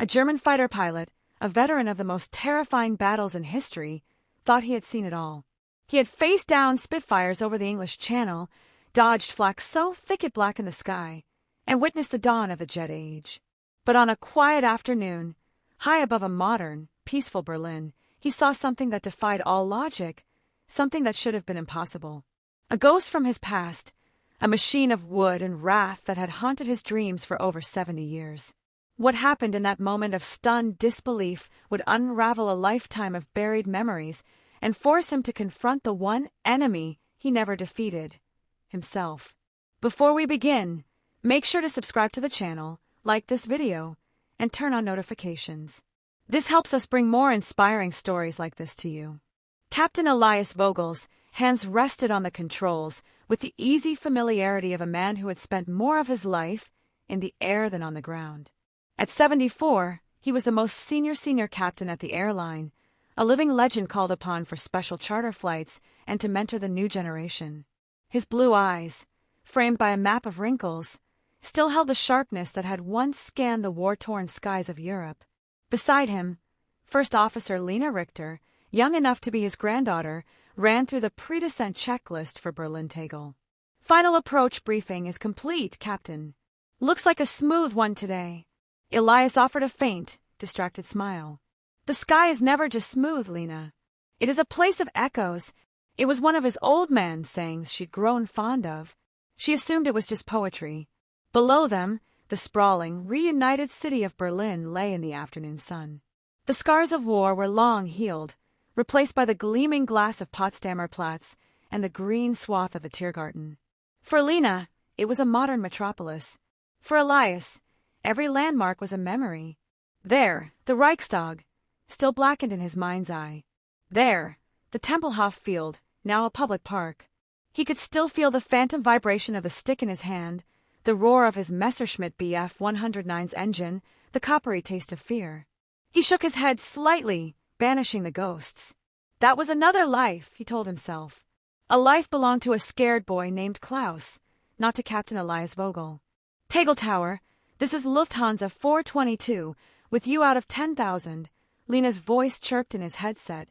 A German fighter pilot, a veteran of the most terrifying battles in history, thought he had seen it all. He had faced down Spitfires over the English Channel, dodged flak so thick it blackened the sky, and witnessed the dawn of the jet age. But on a quiet afternoon, high above a modern, peaceful Berlin, he saw something that defied all logic, something that should have been impossible. A ghost from his past, a machine of wood and wrath that had haunted his dreams for over 70 years. What happened in that moment of stunned disbelief would unravel a lifetime of buried memories and force him to confront the one enemy he never defeated, himself. Before we begin, make sure to subscribe to the channel, like this video, and turn on notifications. This helps us bring more inspiring stories like this to you. Captain Elias Vogel's hands rested on the controls with the easy familiarity of a man who had spent more of his life in the air than on the ground. At 74, he was the most senior captain at the airline, a living legend called upon for special charter flights and to mentor the new generation. His blue eyes, framed by a map of wrinkles, still held the sharpness that had once scanned the war-torn skies of Europe. Beside him, First Officer Lena Richter, young enough to be his granddaughter, ran through the pre-descent checklist for Berlin Tegel. Final approach briefing is complete, Captain. Looks like a smooth one today. Elias offered a faint, distracted smile. The sky is never just smooth, Lena. It is a place of echoes. It was one of his old man sayings she'd grown fond of. She assumed it was just poetry. Below them, the sprawling, reunited city of Berlin lay in the afternoon sun. The scars of war were long healed, replaced by the gleaming glass of Potsdamer Platz and the green swath of the Tiergarten. For Lena, it was a modern metropolis. For Elias, every landmark was a memory. There, the Reichstag, still blackened in his mind's eye. There, the Tempelhof field, now a public park. He could still feel the phantom vibration of the stick in his hand, the roar of his Messerschmitt Bf 109's engine, the coppery taste of fear. He shook his head slightly, banishing the ghosts. That was another life, he told himself. A life belonged to a scared boy named Klaus, not to Captain Elias Vogel. Tegel Tower, this is Lufthansa 422, with you out of 10,000. Lena's voice chirped in his headset,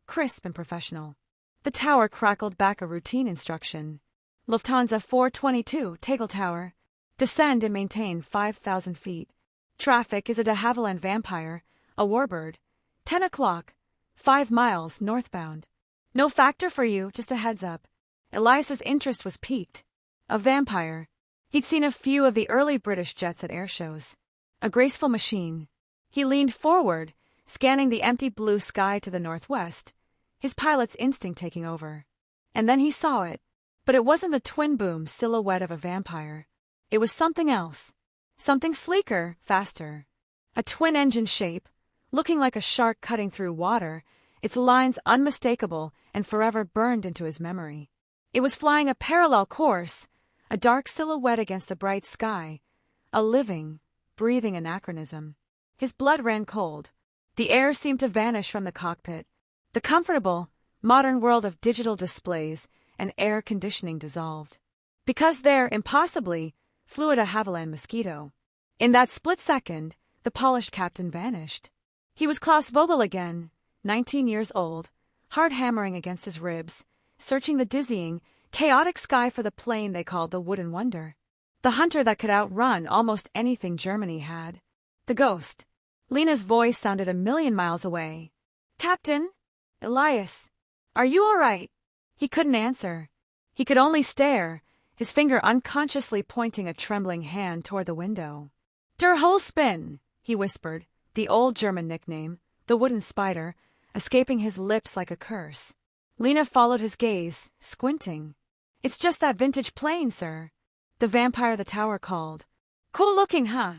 crisp and professional. The tower crackled back a routine instruction. Lufthansa 422, Tegel Tower. Descend and maintain 5,000 feet. Traffic is a de Havilland vampire, a warbird. 10 o'clock, 5 miles northbound. No factor for you, just a heads up. Elias's interest was piqued. A vampire. He'd seen a few of the early British jets at air shows. A graceful machine. He leaned forward, scanning the empty blue sky to the northwest, his pilot's instinct taking over. And then he saw it. But it wasn't the twin-boom silhouette of a vampire. It was something else. Something sleeker, faster. A twin-engine shape, looking like a shark cutting through water, its lines unmistakable and forever burned into his memory. It was flying a parallel course, a dark silhouette against the bright sky, a living, breathing anachronism. His blood ran cold. The air seemed to vanish from the cockpit. The comfortable, modern world of digital displays and air conditioning dissolved. Because there, impossibly, flew a Havilland Mosquito. In that split second, the polished captain vanished. He was Klaus Vogel again, 19 years old, hard hammering against his ribs, searching the dizzying, chaotic sky for the plane they called the Wooden Wonder. The hunter that could outrun almost anything Germany had. The ghost. Lena's voice sounded a million miles away. Captain? Elias? Are you all right? He couldn't answer. He could only stare, his finger unconsciously pointing a trembling hand toward the window. Der Holzspin, he whispered, the old German nickname, the wooden spider, escaping his lips like a curse. Lena followed his gaze, squinting. It's just that vintage plane, sir. The vampire the tower called. Cool looking, huh?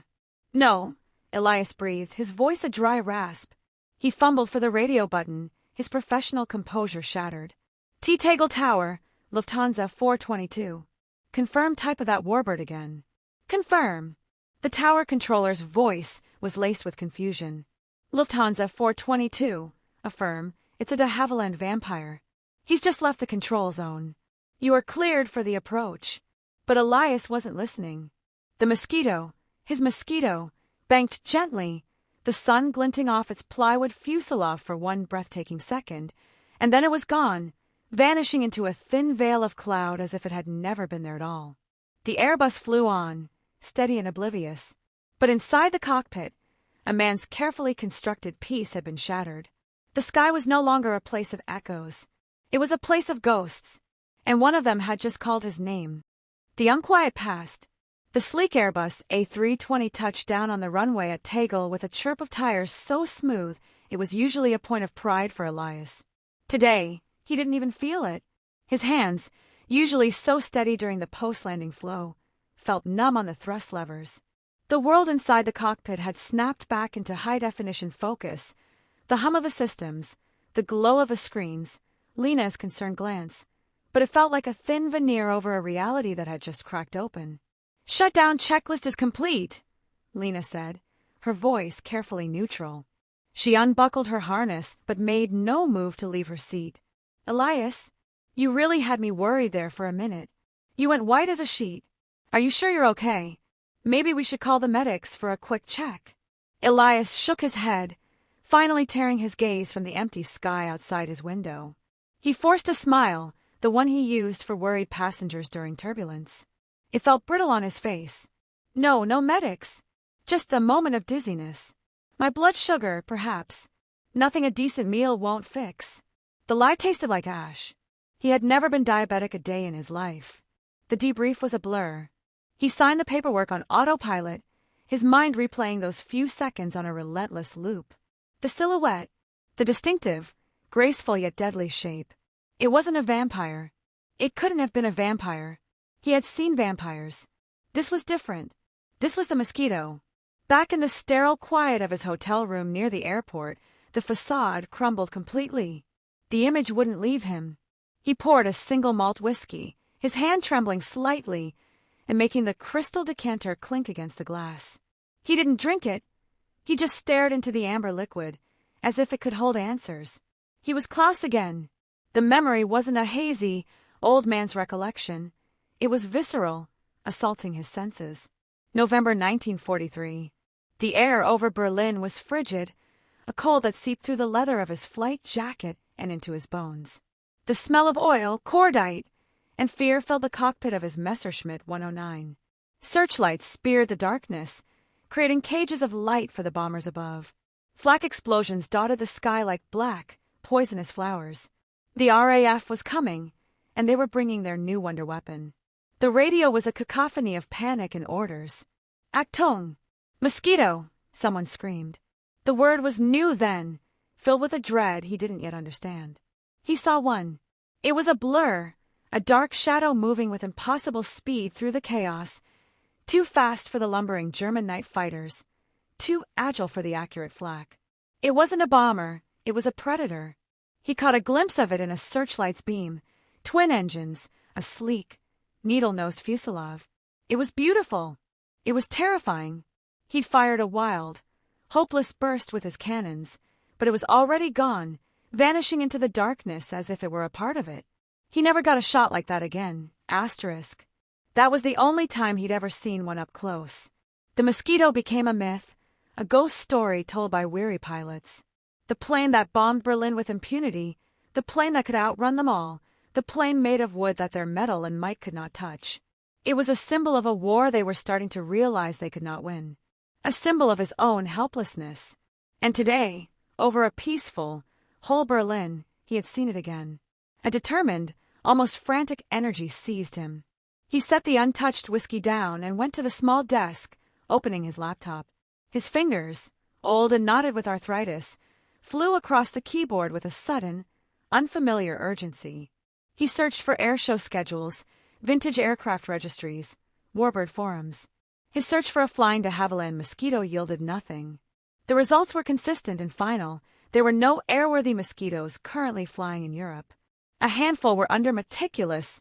No, Elias breathed, his voice a dry rasp. He fumbled for the radio button, his professional composure shattered. Tegel Tower, Lufthansa 422. Confirm type of that warbird again. Confirm. The tower controller's voice was laced with confusion. Lufthansa 422. Affirm. It's a de Havilland vampire. He's just left the control zone. You are cleared for the approach. But Elias wasn't listening. The mosquito, his mosquito, banked gently, the sun glinting off its plywood fuselage for one breathtaking second, and then it was gone, vanishing into a thin veil of cloud as if it had never been there at all. The Airbus flew on, steady and oblivious. But inside the cockpit, a man's carefully constructed peace had been shattered. The sky was no longer a place of echoes. It was a place of ghosts, and one of them had just called his name. The unquiet passed. The sleek Airbus A320 touched down on the runway at Tegel with a chirp of tires so smooth it was usually a point of pride for Elias. Today, he didn't even feel it. His hands, usually so steady during the post-landing flow, felt numb on the thrust levers. The world inside the cockpit had snapped back into high-definition focus. The hum of the systems, the glow of the screens, Lena's concerned glance, but it felt like a thin veneer over a reality that had just cracked open. "Shutdown checklist is complete," Lena said, her voice carefully neutral. She unbuckled her harness but made no move to leave her seat. "Elias, you really had me worried there for a minute. You went white as a sheet. Are you sure you're okay? Maybe we should call the medics for a quick check." Elias shook his head, finally tearing his gaze from the empty sky outside his window. He forced a smile, the one he used for worried passengers during turbulence. It felt brittle on his face. No medics. Just a moment of dizziness. My blood sugar, perhaps. Nothing a decent meal won't fix. The lie tasted like ash. He had never been diabetic a day in his life. The debrief was a blur. He signed the paperwork on autopilot, his mind replaying those few seconds on a relentless loop. The silhouette, the distinctive, graceful yet deadly shape. It wasn't a vampire. It couldn't have been a vampire. He had seen vampires. This was different. This was the Mosquito. Back in the sterile quiet of his hotel room near the airport, the facade crumbled completely. The image wouldn't leave him. He poured a single malt whiskey, his hand trembling slightly and making the crystal decanter clink against the glass. He didn't drink it. He just stared into the amber liquid, as if it could hold answers. He was Klaus again. The memory wasn't a hazy, old man's recollection. It was visceral, assaulting his senses. November 1943. The air over Berlin was frigid, a cold that seeped through the leather of his flight jacket and into his bones. The smell of oil, cordite, and fear filled the cockpit of his Messerschmitt 109. Searchlights speared the darkness, creating cages of light for the bombers above. Flak explosions dotted the sky like black, poisonous flowers. The RAF was coming, and they were bringing their new wonder weapon. The radio was a cacophony of panic and orders. "Achtung! Mosquito!" someone screamed. The word was new then, filled with a dread he didn't yet understand. He saw one. It was a blur, a dark shadow moving with impossible speed through the chaos, too fast for the lumbering German night fighters, too agile for the accurate flak. It wasn't a bomber, it was a predator. He caught a glimpse of it in a searchlight's beam, twin engines, a sleek, needle-nosed fuselage. It was beautiful. It was terrifying. He'd fired a wild, hopeless burst with his cannons, but it was already gone, vanishing into the darkness as if it were a part of it. He never got a shot like that again. Asterisk. That was the only time he'd ever seen one up close. The Mosquito became a myth, a ghost story told by weary pilots. The plane that bombed Berlin with impunity, the plane that could outrun them all, the plane made of wood that their metal and might could not touch. It was a symbol of a war they were starting to realize they could not win. A symbol of his own helplessness. And today, over a peaceful, whole Berlin, he had seen it again. A determined, almost frantic energy seized him. He set the untouched whiskey down and went to the small desk, opening his laptop. His fingers, old and knotted with arthritis, flew across the keyboard with a sudden, unfamiliar urgency. He searched for airshow schedules, vintage aircraft registries, warbird forums. His search for a flying de Havilland Mosquito yielded nothing. The results were consistent and final. There were no airworthy Mosquitoes currently flying in Europe. A handful were under meticulous,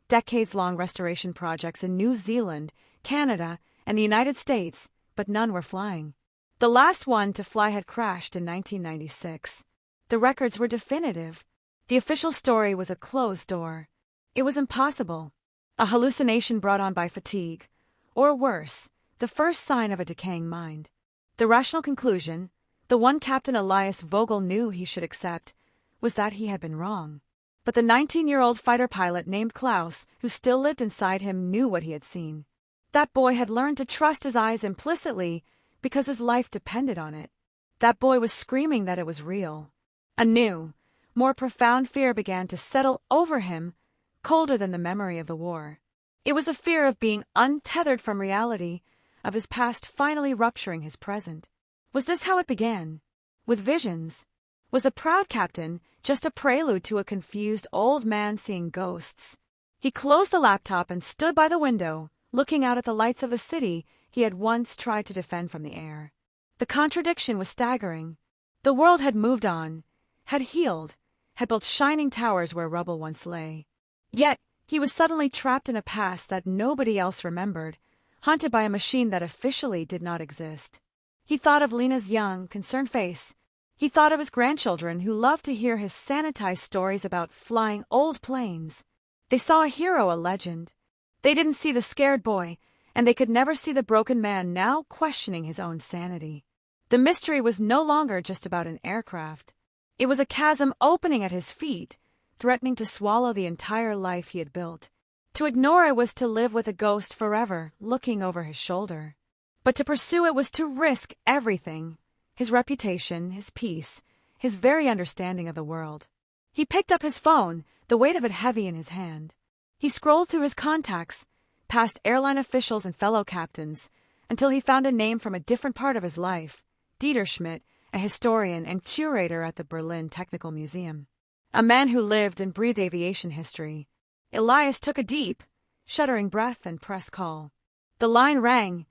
decades-long restoration projects in New Zealand, Canada, and the United States, but none were flying. The last one to fly had crashed in 1996. The records were definitive. The official story was a closed door. It was impossible. A hallucination brought on by fatigue, or worse, the first sign of a decaying mind. The rational conclusion, the one Captain Elias Vogel knew he should accept, was that he had been wrong. But the 19-year-old fighter pilot named Klaus, who still lived inside him, knew what he had seen. That boy had learned to trust his eyes implicitly because his life depended on it. That boy was screaming that it was real. A new, more profound fear began to settle over him, colder than the memory of the war. It was the fear of being untethered from reality, of his past finally rupturing his present. Was this how it began? With visions? Was the proud captain just a prelude to a confused old man seeing ghosts? He closed the laptop and stood by the window, looking out at the lights of the city he had once tried to defend from the air. The contradiction was staggering. The world had moved on, had healed, had built shining towers where rubble once lay. Yet he was suddenly trapped in a past that nobody else remembered, haunted by a machine that officially did not exist. He thought of Lena's young, concerned face. He thought of his grandchildren who loved to hear his sanitized stories about flying old planes. They saw a hero, a legend. They didn't see the scared boy, and they could never see the broken man now questioning his own sanity. The mystery was no longer just about an aircraft. It was a chasm opening at his feet, threatening to swallow the entire life he had built. To ignore it was to live with a ghost forever, looking over his shoulder. But to pursue it was to risk everything: his reputation, his peace, his very understanding of the world. He picked up his phone, the weight of it heavy in his hand. He scrolled through his contacts, past airline officials and fellow captains, until he found a name from a different part of his life: Dieter Schmidt, a historian and curator at the Berlin Technical Museum. A man who lived and breathed aviation history. Elias took a deep, shuddering breath and pressed call. The line rang,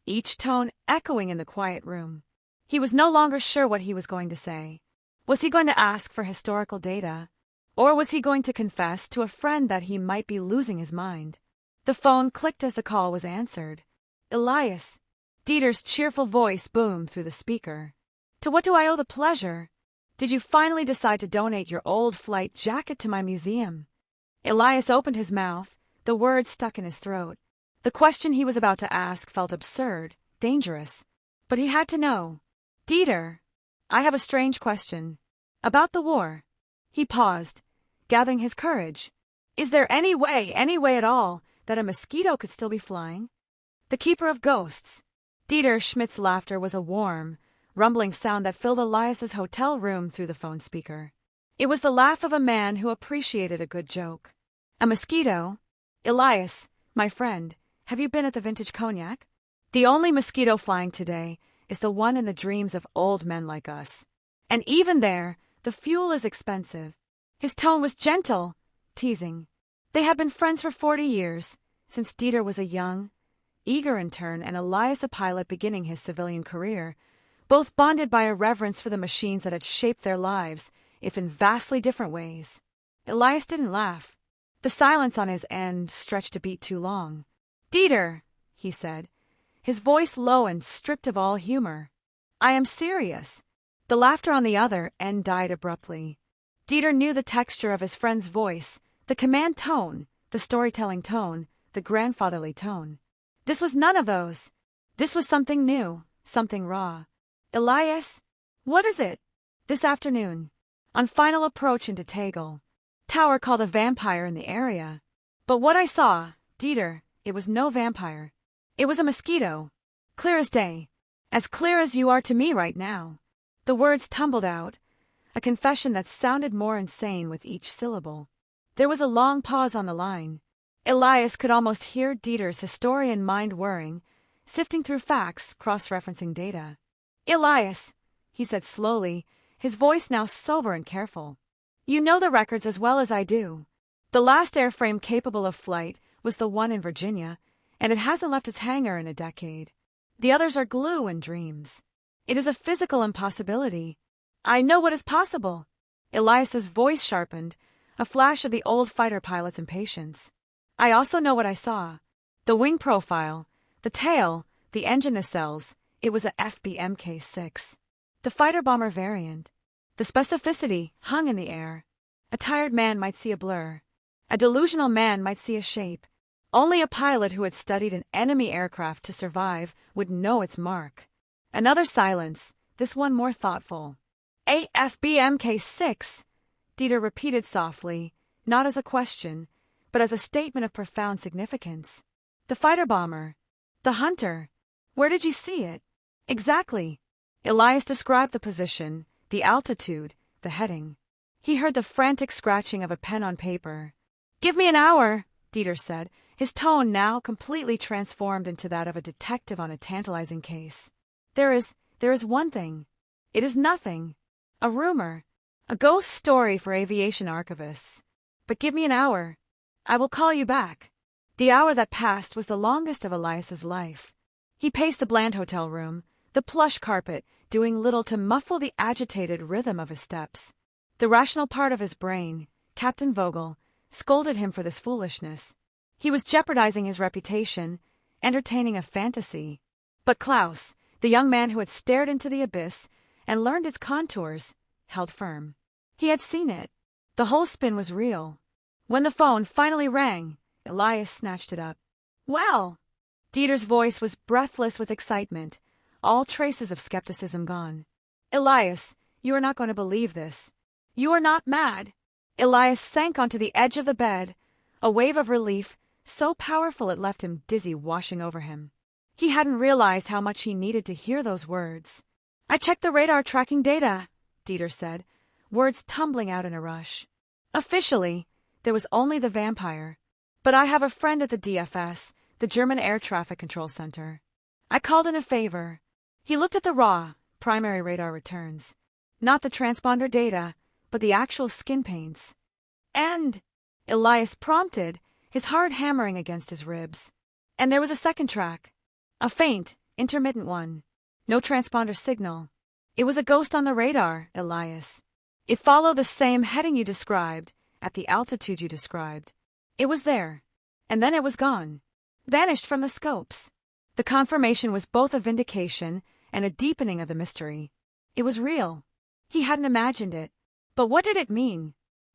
each tone echoing in the quiet room. He was no longer sure what he was going to say. Was he going to ask for historical data? Or was he going to confess to a friend that he might be losing his mind? The phone clicked as the call was answered. Elias. Dieter's cheerful voice boomed through the speaker. To what do I owe the pleasure? Did you finally decide to donate your old flight jacket to my museum? Elias opened his mouth, the words stuck in his throat. The question he was about to ask felt absurd, dangerous. But he had to know. Dieter, I have a strange question. About the war. He paused, gathering his courage. Is there any way at all, that a mosquito could still be flying? The keeper of ghosts. Dieter Schmidt's laughter was a warm, rumbling sound that filled Elias's hotel room through the phone speaker. It was the laugh of a man who appreciated a good joke. A mosquito? Elias, my friend, have you been at the Vintage Cognac? The only mosquito flying today is the one in the dreams of old men like us. And even there, the fuel is expensive. His tone was gentle, teasing. They had been friends for 40 years, since Dieter was a young, eager intern and Elias a pilot beginning his civilian career, both bonded by a reverence for the machines that had shaped their lives, if in vastly different ways. Elias didn't laugh. The silence on his end stretched a beat too long. Dieter, he said, his voice low and stripped of all humor. I am serious. The laughter on the other end died abruptly. Dieter knew the texture of his friend's voice, the command tone, the storytelling tone, the grandfatherly tone. This was none of those. This was something new, something raw. Elias, what is it? This afternoon, on final approach into Tegel. Tower called a vampire in the area. But what I saw, Dieter, it was no vampire. It was a mosquito. Clear as day. As clear as you are to me right now. The words tumbled out, a confession that sounded more insane with each syllable. There was a long pause on the line. Elias could almost hear Dieter's historian mind whirring, sifting through facts, cross-referencing data. Elias, he said slowly, his voice now sober and careful. You know the records as well as I do. The last airframe capable of flight was the one in Virginia, and it hasn't left its hangar in a decade. The others are glue and dreams. It is a physical impossibility. I know what is possible. Elias's voice sharpened, a flash of the old fighter pilot's impatience. I also know what I saw. The wing profile, the tail, the engine nacelles. It was a FBMK-6. The fighter-bomber variant. The specificity hung in the air. A tired man might see a blur. A delusional man might see a shape. Only a pilot who had studied an enemy aircraft to survive would know its mark. Another silence, this one more thoughtful. AFBMK6, Dieter repeated softly, not as a question, but as a statement of profound significance. The fighter bomber. The hunter. Where did you see it? Exactly. Elias described the position, the altitude, the heading. He heard the frantic scratching of a pen on paper. Give me an hour, Dieter said, his tone now completely transformed into that of a detective on a tantalizing case. There is one thing. It is nothing. A rumor. A ghost story for aviation archivists. But give me an hour. I will call you back. The hour that passed was the longest of Elias's life. He paced the bland hotel room, the plush carpet, doing little to muffle the agitated rhythm of his steps. The rational part of his brain, Captain Vogel, scolded him for this foolishness. He was jeopardizing his reputation, entertaining a fantasy. But Klaus, the young man who had stared into the abyss and learned its contours, held firm. He had seen it. The whole spin was real. When the phone finally rang, Elias snatched it up. Well! Dieter's voice was breathless with excitement, all traces of skepticism gone. Elias, you are not going to believe this. You are not mad. Elias sank onto the edge of the bed, a wave of relief so powerful it left him dizzy washing over him. He hadn't realized how much he needed to hear those words. I checked the radar tracking data, Dieter said, words tumbling out in a rush. Officially, there was only the vampire. But I have a friend at the DFS, the German Air Traffic Control Center. I called in a favor. He looked at the raw, primary radar returns. Not the transponder data, but the actual skin paints. And, Elias prompted, his heart hammering against his ribs. And there was a second track. A faint, intermittent one. No transponder signal. It was a ghost on the radar, Elias. It followed the same heading you described, at the altitude you described. It was there. And then it was gone. Vanished from the scopes. The confirmation was both a vindication and a deepening of the mystery. It was real. He hadn't imagined it. But what did it mean?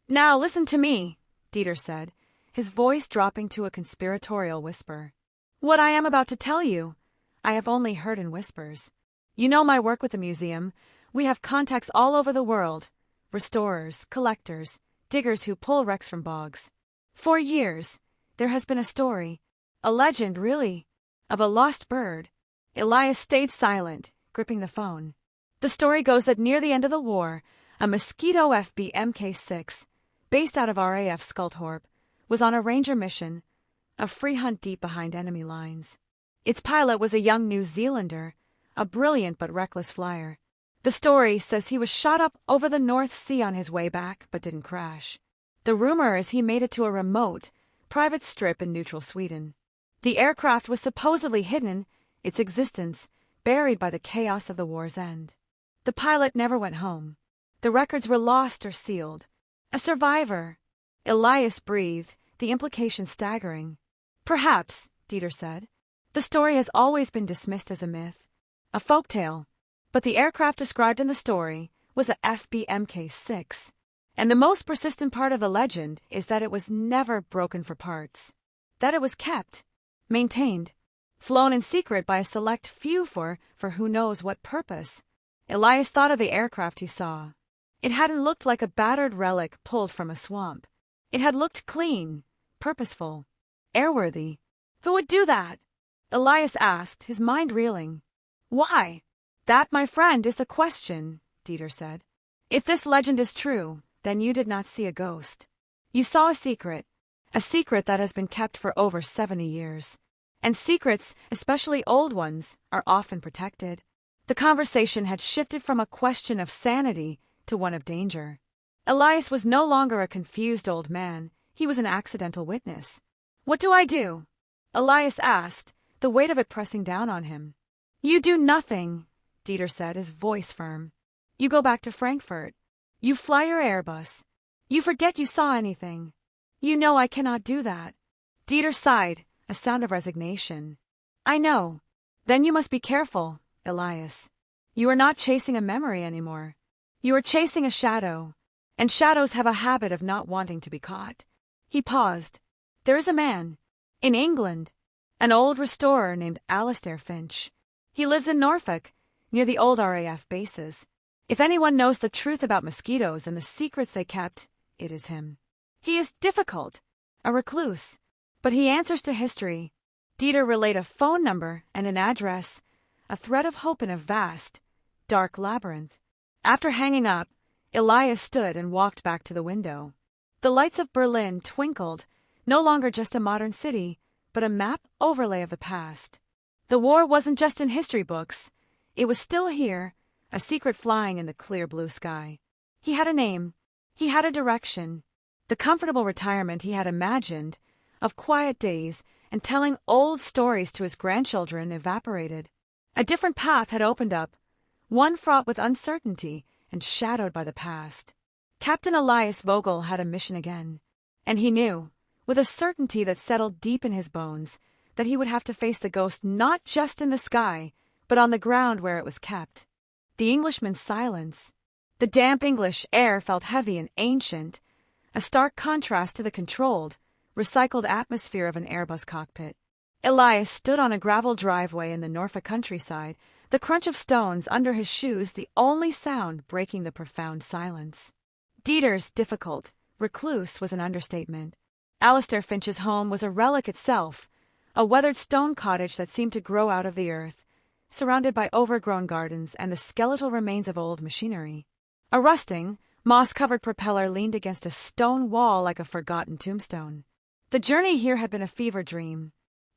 Now listen to me, Dieter said, his voice dropping to a conspiratorial whisper. What I am about to tell you, I have only heard in whispers. You know my work with the museum. We have contacts all over the world. Restorers, collectors, diggers who pull wrecks from bogs. For years, there has been a story, a legend really, of a lost bird. Elias stayed silent, gripping the phone. The story goes that near the end of the war, a Mosquito FB Mk6, based out of RAF Skulthorpe, was on a ranger mission, a free hunt deep behind enemy lines. Its pilot was a young New Zealander, a brilliant but reckless flyer. The story says he was shot up over the North Sea on his way back, but didn't crash. The rumor is he made it to a remote, private strip in neutral Sweden. The aircraft was supposedly hidden, its existence buried by the chaos of the war's end. The pilot never went home. The records were lost or sealed. A survivor. Elias breathed, the implication staggering. Perhaps, Dieter said. The story has always been dismissed as a myth, a folktale. But the aircraft described in the story was a FBMK-6. And the most persistent part of the legend is that it was never broken for parts. That it was kept, maintained, flown in secret by a select few for who knows what purpose. Elias thought of the aircraft he saw. It hadn't looked like a battered relic pulled from a swamp. It had looked clean, purposeful, airworthy. Who would do that? Elias asked, his mind reeling. Why? That, my friend, is the question, Dieter said. If this legend is true, then you did not see a ghost. You saw a secret that has been kept for over 70 years. And secrets, especially old ones, are often protected. The conversation had shifted from a question of sanity to one of danger. Elias was no longer a confused old man. He was an accidental witness. What do I do? Elias asked, the weight of it pressing down on him. You do nothing, Dieter said, his voice firm. You go back to Frankfurt. You fly your Airbus. You forget you saw anything. You know I cannot do that. Dieter sighed, a sound of resignation. I know. Then you must be careful, Elias. You are not chasing a memory anymore. You are chasing a shadow. And shadows have a habit of not wanting to be caught. He paused. There is a man. In England. An old restorer named Alistair Finch. He lives in Norfolk. near the old RAF bases. If anyone knows the truth about mosquitoes and the secrets they kept, it is him. He is difficult, a recluse, but he answers to history. Dieter relayed a phone number and an address, a thread of hope in a vast, dark labyrinth. After hanging up, Elias stood and walked back to the window. The lights of Berlin twinkled, no longer just a modern city, but a map overlay of the past. The war wasn't just in history books. It was still here, a secret flying in the clear blue sky. He had a name. He had a direction. The comfortable retirement he had imagined, of quiet days and telling old stories to his grandchildren, evaporated. A different path had opened up, one fraught with uncertainty and shadowed by the past. Captain Elias Vogel had a mission again, and he knew, with a certainty that settled deep in his bones, that he would have to face the ghost not just in the sky, but on the ground where it was kept. The Englishman's silence. The damp English air felt heavy and ancient, a stark contrast to the controlled, recycled atmosphere of an Airbus cockpit. Elias stood on a gravel driveway in the Norfolk countryside, the crunch of stones under his shoes the only sound breaking the profound silence. Dieter's difficult, recluse was an understatement. Alistair Finch's home was a relic itself, a weathered stone cottage that seemed to grow out of the earth, surrounded by overgrown gardens and the skeletal remains of old machinery. A rusting, moss-covered propeller leaned against a stone wall like a forgotten tombstone. The journey here had been a fever dream.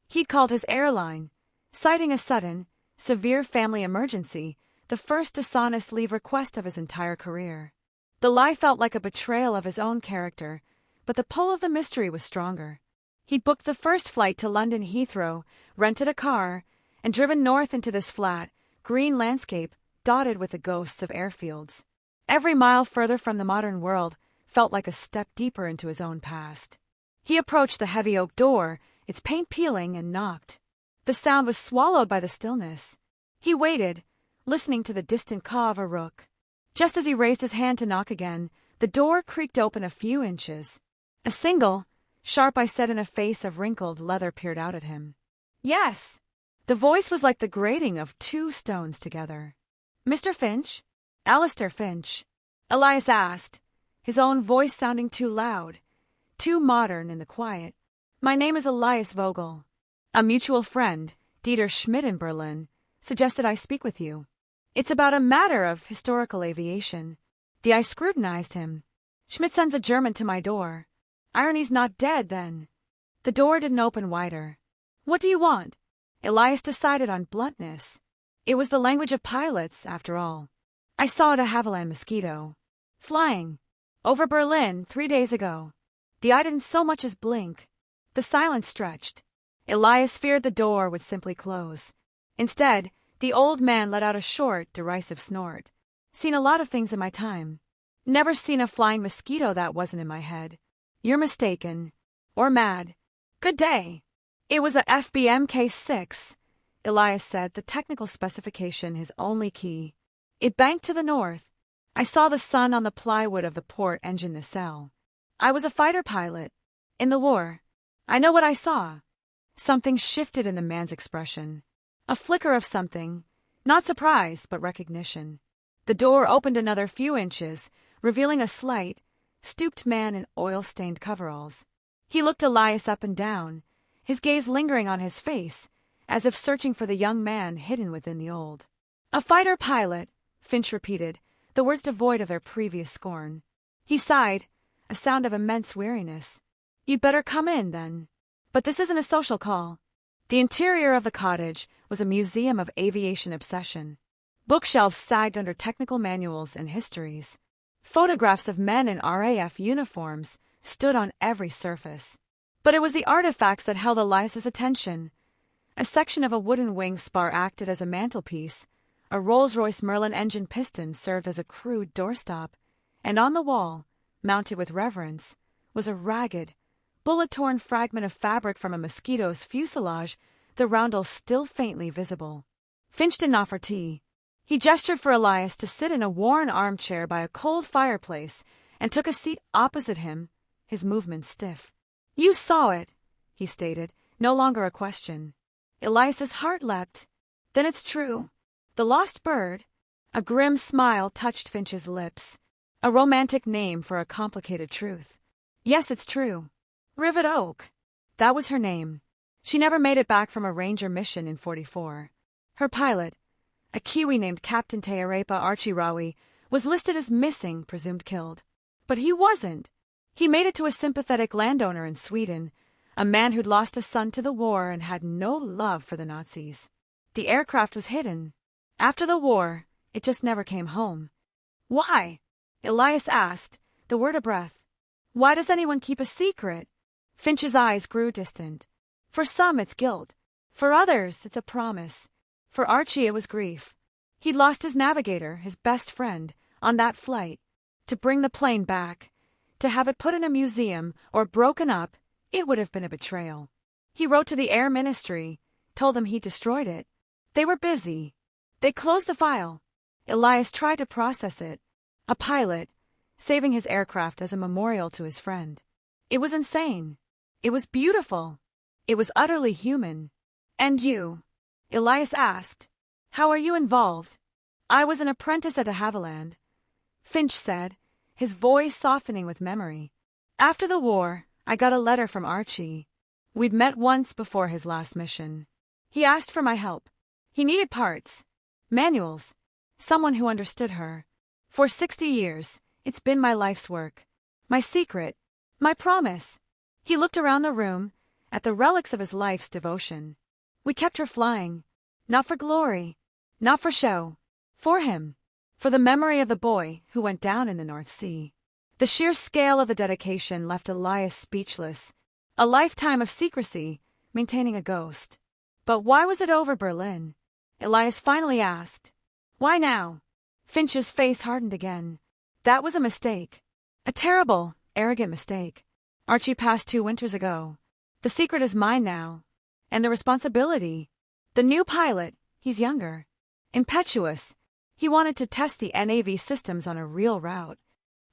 He'd called his airline, citing a sudden, severe family emergency, the first dishonest leave request of his entire career. The lie felt like a betrayal of his own character, but the pull of the mystery was stronger. He'd booked the first flight to London Heathrow, rented a car, and driven north into this flat, green landscape dotted with the ghosts of airfields. Every mile further from the modern world felt like a step deeper into his own past. He approached the heavy oak door, its paint peeling, and knocked. The sound was swallowed by the stillness. He waited, listening to the distant caw of a rook. Just as he raised his hand to knock again, the door creaked open a few inches. A single, sharp eye set in a face of wrinkled leather peered out at him. "Yes." The voice was like the grating of two stones together. "Mr. Finch?" "Alistair Finch," Elias asked, his own voice sounding too loud, too modern in the quiet. "My name is Elias Vogel. A mutual friend, Dieter Schmidt in Berlin, suggested I speak with you. It's about a matter of historical aviation." The eye scrutinized him. "Schmidt sends a German to my door. Irony's not dead, then." The door didn't open wider. "What do you want?" Elias decided on bluntness. It was the language of pilots, after all. "I saw it a Havilland Mosquito. Flying. Over Berlin 3 days ago." The eye didn't so much as blink. The silence stretched. Elias feared the door would simply close. Instead, the old man let out a short, derisive snort. "Seen a lot of things in my time. Never seen a flying mosquito that wasn't in my head. You're mistaken. Or mad. Good day." "It was a FB Mk6, Elias said, the technical specification his only key. "It banked to the north. I saw the sun on the plywood of the port engine nacelle. I was a fighter pilot. In the war. I know what I saw." Something shifted in the man's expression. A flicker of something, not surprise, but recognition. The door opened another few inches, revealing a slight, stooped man in oil-stained coveralls. He looked Elias up and down, his gaze lingering on his face, as if searching for the young man hidden within the old. "A fighter pilot," Finch repeated, the words devoid of their previous scorn. He sighed, a sound of immense weariness. "You'd better come in, then. But this isn't a social call." The interior of the cottage was a museum of aviation obsession. Bookshelves sagged under technical manuals and histories. Photographs of men in RAF uniforms stood on every surface. But it was the artifacts that held Elias's attention. A section of a wooden wing spar acted as a mantelpiece, a Rolls-Royce Merlin engine piston served as a crude doorstop, and on the wall, mounted with reverence, was a ragged, bullet-torn fragment of fabric from a mosquito's fuselage, the roundel still faintly visible. Finch didn't offer tea. He gestured for Elias to sit in a worn armchair by a cold fireplace and took a seat opposite him, his movements stiff. "You saw it," he stated, no longer a question. Elias's heart leapt. "Then it's true. The lost bird? A grim smile touched Finch's lips. A romantic name for a complicated truth. Yes, it's true. Rivet Oak. That was her name. She never made it back from a ranger mission in 44. Her pilot, a Kiwi named Captain Tearepa Archirawi, was listed as missing, presumed killed. But he wasn't. He made it to a sympathetic landowner in Sweden, a man who'd lost a son to the war and had no love for the Nazis. The aircraft was hidden. After the war, it just never came home. Why? Elias asked, the word a breath. Why does anyone keep a secret? Finch's eyes grew distant. For some, it's guilt. For others, it's a promise. For Archie, it was grief. He'd lost his navigator, his best friend, on that flight. To bring the plane back, to have it put in a museum or broken up, it would have been a betrayal. He wrote to the Air Ministry, told them he destroyed it. They were busy. They closed the file. Elias tried to process it. A pilot, saving his aircraft as a memorial to his friend. It was insane. It was beautiful. It was utterly human. And you? Elias asked. How are you involved? I was an apprentice at a Havilland, Finch said, his voice softening with memory. After the war, I got a letter from Archie. We'd met once before his last mission. He asked for my help. He needed parts, manuals, someone who understood her. For 60 years, it's been my life's work. My secret, my promise. He looked around the room, at the relics of his life's devotion. We kept her flying, not for glory, not for show, for him, for the memory of the boy who went down in the North Sea. The sheer scale of the dedication left Elias speechless. A lifetime of secrecy, maintaining a ghost. But why was it over Berlin? Elias finally asked. Why now? Finch's face hardened again. That was a mistake. A terrible, arrogant mistake. Archie passed 2 winters ago. The secret is mine now. And the responsibility. The new pilot, he's younger. Impetuous. He wanted to test the NAV systems on a real route.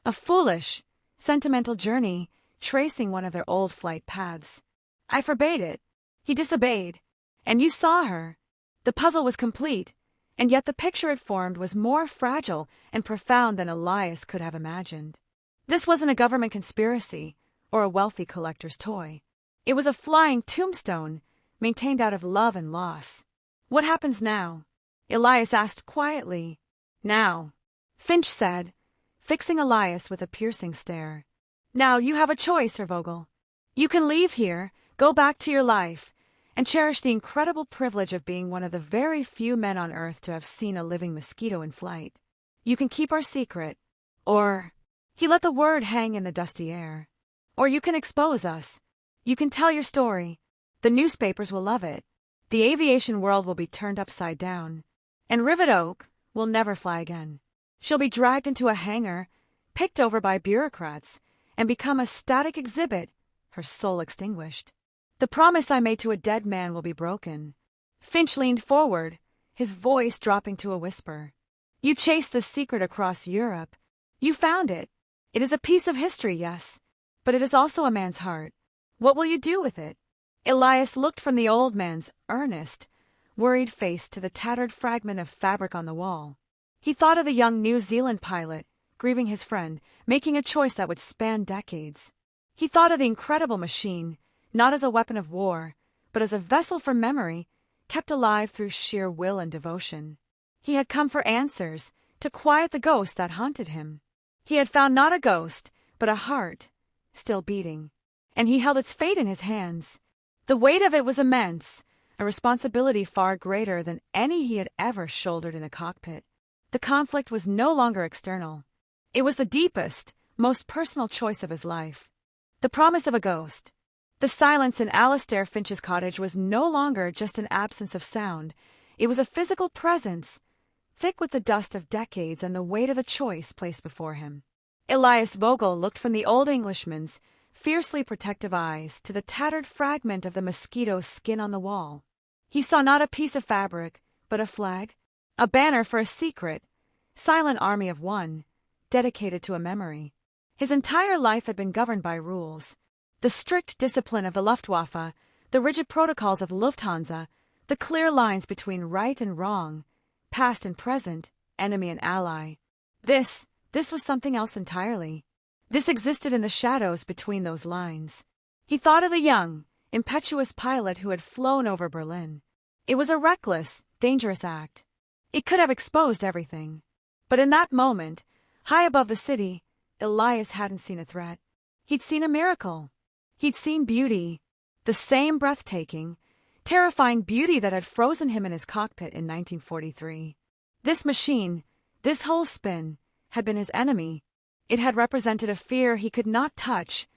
A foolish, sentimental journey, tracing one of their old flight paths. I forbade it. He disobeyed. And you saw her. The puzzle was complete, and yet the picture it formed was more fragile and profound than Elias could have imagined. This wasn't a government conspiracy or a wealthy collector's toy. It was a flying tombstone, maintained out of love and loss. What happens now? Elias asked quietly. Now, Finch said, fixing Elias with a piercing stare. Now you have a choice, Herr Vogel. You can leave here, go back to your life, and cherish the incredible privilege of being one of the very few men on Earth to have seen a living mosquito in flight. You can keep our secret, or... He let the word hang in the dusty air. Or you can expose us. You can tell your story. The newspapers will love it. The aviation world will be turned upside down. And Rivet Oak will never fly again. She'll be dragged into a hangar, picked over by bureaucrats, and become a static exhibit, her soul extinguished. The promise I made to a dead man will be broken. Finch leaned forward, his voice dropping to a whisper. You chased the secret across Europe. You found it. It is a piece of history, yes, but it is also a man's heart. What will you do with it? Elias looked from the old man's earnest, worried face to the tattered fragment of fabric on the wall. He thought of the young New Zealand pilot, grieving his friend, making a choice that would span decades. He thought of the incredible machine, not as a weapon of war, but as a vessel for memory, kept alive through sheer will and devotion. He had come for answers, to quiet the ghost that haunted him. He had found not a ghost, but a heart, still beating. And he held its fate in his hands. The weight of it was immense, a responsibility far greater than any he had ever shouldered in a cockpit. The conflict was no longer external. It was the deepest, most personal choice of his life. The promise of a ghost. The silence in Alistair Finch's cottage was no longer just an absence of sound. It was a physical presence, thick with the dust of decades and the weight of a choice placed before him. Elias Vogel looked from the old Englishman's fiercely protective eyes to the tattered fragment of the mosquito's skin on the wall. He saw not a piece of fabric, but a flag, a banner for a secret, silent army of one, dedicated to a memory. His entire life had been governed by rules. The strict discipline of the Luftwaffe, the rigid protocols of Lufthansa, the clear lines between right and wrong, past and present, enemy and ally. This was something else entirely. This existed in the shadows between those lines. He thought of the young, impetuous pilot who had flown over Berlin. It was a reckless, dangerous act. It could have exposed everything. But in that moment, high above the city, Elias hadn't seen a threat. He'd seen a miracle. He'd seen beauty, the same breathtaking, terrifying beauty that had frozen him in his cockpit in 1943. This machine, this whole spin, had been his enemy. It had represented a fear he could not touch,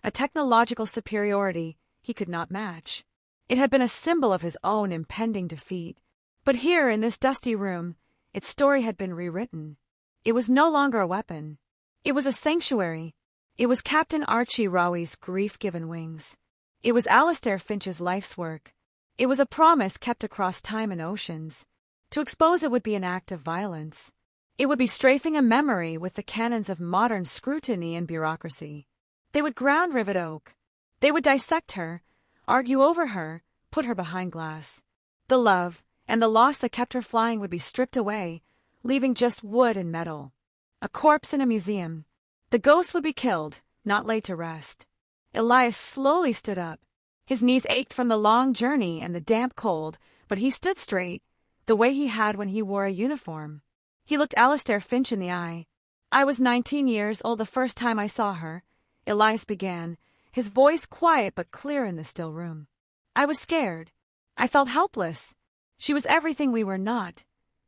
a technological superiority he could not match. It had been a symbol of his own impending defeat. But here, in this dusty room, its story had been rewritten. It was no longer a weapon. It was a sanctuary. It was Captain Archie Rowey's grief-given wings. It was Alastair Finch's life's work. It was a promise kept across time and oceans. To expose it would be an act of violence. It would be strafing a memory with the canons of modern scrutiny and bureaucracy. They would ground Rivet Oak. They would dissect her, argue over her, put her behind glass. The love and the loss that kept her flying would be stripped away, leaving just wood and metal. A corpse in a museum. The ghost would be killed, not laid to rest. Elias slowly stood up. His knees ached from the long journey and the damp cold, but he stood straight, the way he had when he wore a uniform. He looked Alastair Finch in the eye. "I was 19 years old the first time I saw her," Elias began, his voice quiet but clear in the still room. "I was scared. I felt helpless. She was everything we were not.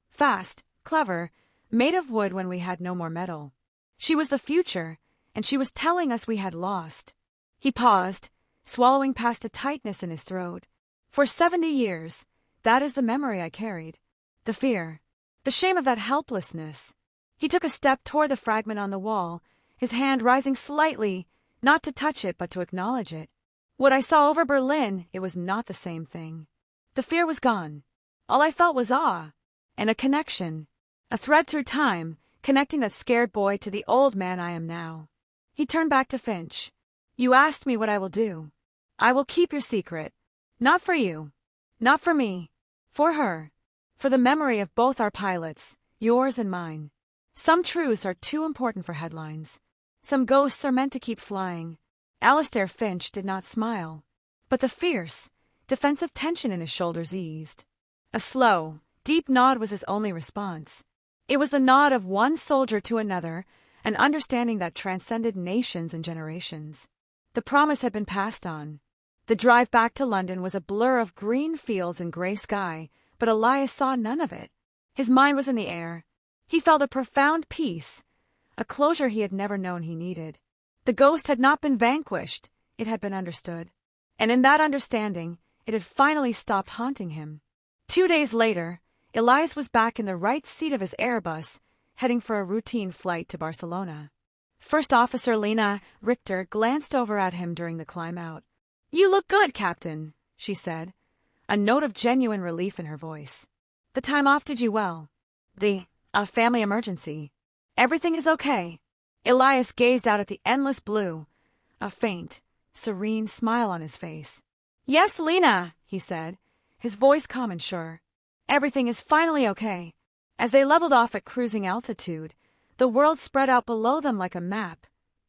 Fast, clever, made of wood when we had no more metal. She was the future, and she was telling us we had lost." He paused, swallowing past a tightness in his throat. "For 70 years, that is the memory I carried. The fear, the shame of that helplessness." He took a step toward the fragment on the wall, his hand rising slightly, not to touch it but to acknowledge it. "What I saw over Berlin, it was not the same thing. The fear was gone. All I felt was awe, and a connection, a thread through time, connecting that scared boy to the old man I am now." He turned back to Finch. "You asked me what I will do. I will keep your secret. Not for you. Not for me. For her. For the memory of both our pilots, yours and mine. Some truths are too important for headlines. Some ghosts are meant to keep flying." Alastair Finch did not smile, but the fierce, defensive tension in his shoulders eased. A slow, deep nod was his only response. It was the nod of one soldier to another, an understanding that transcended nations and generations. The promise had been passed on. The drive back to London was a blur of green fields and grey sky, but Elias saw none of it. His mind was in the air. He felt a profound peace, a closure he had never known he needed. The ghost had not been vanquished, it had been understood. And in that understanding, it had finally stopped haunting him. 2 days later, Elias was back in the right seat of his Airbus, heading for a routine flight to Barcelona. First Officer Lena Richter glanced over at him during the climb out. "You look good, Captain," she said, a note of genuine relief in her voice. "The time off did you well. A family emergency. Everything is okay." Elias gazed out at the endless blue, a faint, serene smile on his face. "Yes, Lena," he said, his voice calm and sure. "Everything is finally okay." As they leveled off at cruising altitude, the world spread out below them like a map,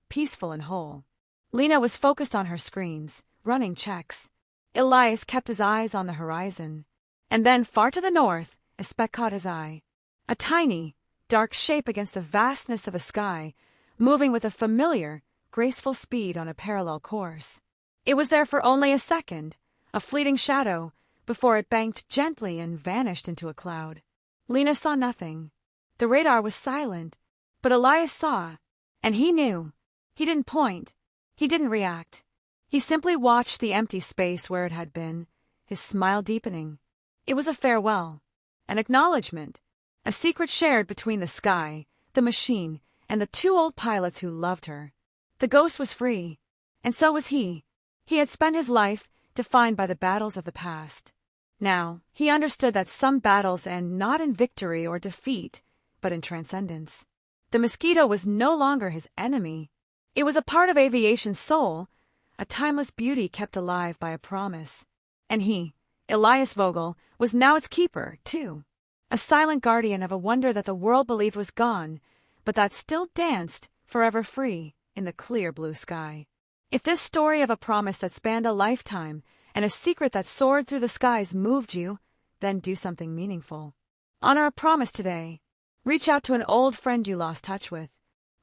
peaceful and whole. Lena was focused on her screens, running checks. Elias kept his eyes on the horizon. And then, far to the north, a speck caught his eye. A tiny, dark shape against the vastness of a sky, moving with a familiar, graceful speed on a parallel course. It was there for only a second, a fleeting shadow, before it banked gently and vanished into a cloud. Lena saw nothing. The radar was silent, but Elias saw, and he knew. He didn't point. He didn't react. He simply watched the empty space where it had been, his smile deepening. It was a farewell, an acknowledgement, a secret shared between the sky, the machine, and the 2 old pilots who loved her. The ghost was free, and so was he. He had spent his life defined by the battles of the past. Now, he understood that some battles end not in victory or defeat, but in transcendence. The Mosquito was no longer his enemy. It was a part of aviation's soul, a timeless beauty kept alive by a promise. And he, Elias Vogel, was now its keeper, too. a silent guardian of a wonder that the world believed was gone, but that still danced, forever free, in the clear blue sky. If this story of a promise that spanned a lifetime and a secret that soared through the skies moved you, then do something meaningful. Honor a promise today. Reach out to an old friend you lost touch with.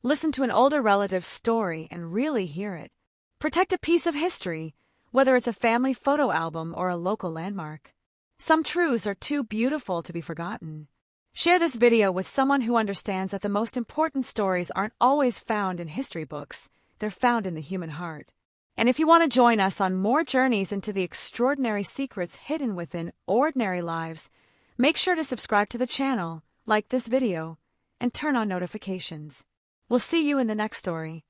Listen to an older relative's story and really hear it. Protect a piece of history, whether it's a family photo album or a local landmark. Some truths are too beautiful to be forgotten. Share this video with someone who understands that the most important stories aren't always found in history books. They're found in the human heart. And if you want to join us on more journeys into the extraordinary secrets hidden within ordinary lives, make sure to subscribe to the channel, like this video, and turn on notifications. We'll see you in the next story.